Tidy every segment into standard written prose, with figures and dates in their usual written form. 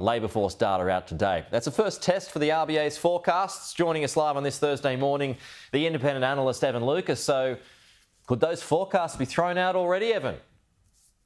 Labour force data out today. That's a first test for the RBA's forecasts. Joining us live on this Thursday morning, the independent analyst Evan Lucas. So could those forecasts be thrown out already, Evan?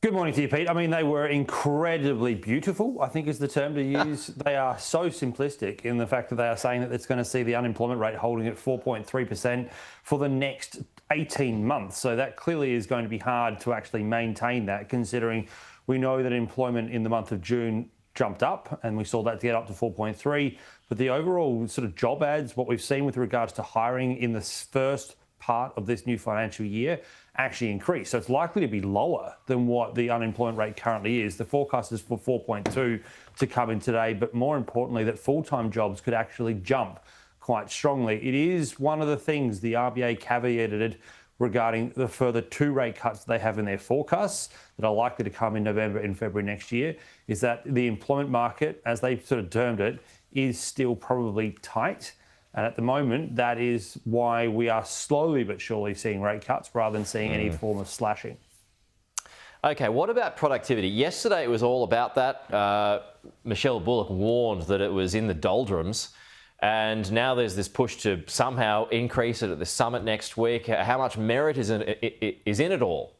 Good morning to you, Pete. I mean, they were incredibly beautiful, I think is the term to use. They are so simplistic in the fact that they are saying that it's going to see the unemployment rate holding at 4.3% for the next 18 months. So that clearly is going to be hard to actually maintain that, considering we know that employment in the month of June jumped up and we saw that get up to 4.3. But the overall sort of job ads, what we've seen with regards to hiring in the first part of this new financial year actually increased. So it's likely to be lower than what the unemployment rate currently is. The forecast is for 4.2 to come in today, but more importantly, that full-time jobs could actually jump quite strongly. It is one of the things the RBA caveated regarding the further 2 rate cuts they have in their forecasts that are likely to come in November and February next year, is that the employment market, as they sort of termed it, is still probably tight. And at the moment, that is why we are slowly but surely seeing rate cuts rather than seeing any form of slashing. Okay, what about productivity? Yesterday it was all about that. Michelle Bullock warned that it was in the doldrums. And now there's this push to somehow increase it at the summit next week. How much merit is in it all?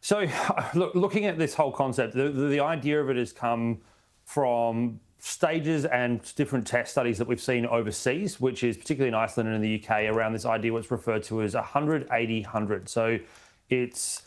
So, looking at this whole concept, the idea of it has come from stages and different test studies that we've seen overseas, which is particularly in Iceland and in the UK, around this idea what's referred to as 100-80-100. So it's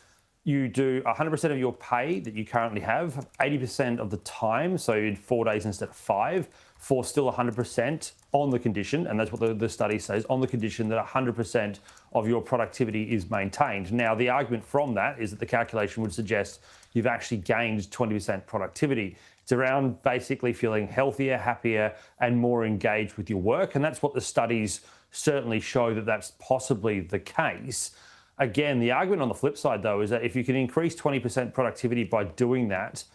you do 100% of your pay that you currently have, 80% of the time, so in 4 days instead of 5, for still 100% on the condition, and that's what the study says, on the condition that 100% of your productivity is maintained. Now, the argument from that is that the calculation would suggest you've actually gained 20% productivity. It's around basically feeling healthier, happier, and more engaged with your work, and that's what the studies certainly show that that's possibly the case. Again, the argument on the flip side, though, is that if you can increase 20% productivity by doing that,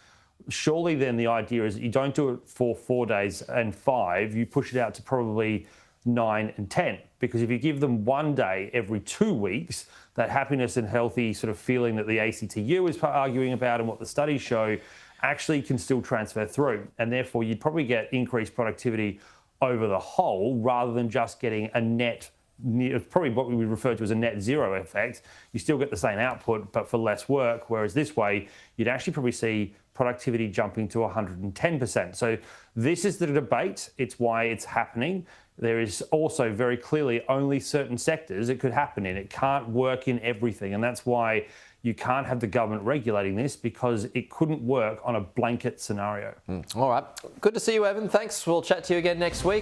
surely then the idea is that you don't do it for 4 days and 5, you push it out to probably 9 and 10. Because if you give them 1 day every 2 weeks, that happiness and healthy sort of feeling that the ACTU is arguing about and what the studies show actually can still transfer through. And therefore, you'd probably get increased productivity over the whole rather than just getting a net, probably what we would refer to as a net zero effect. You still get the same output, but for less work, whereas this way, you'd actually probably see productivity jumping to 110%. So this is the debate. It's why it's happening. There is also very clearly only certain sectors it could happen in. It can't work in everything. And that's why you can't have the government regulating this, because it couldn't work on a blanket scenario. All right. Good to see you, Evan. Thanks. We'll chat to you again next week.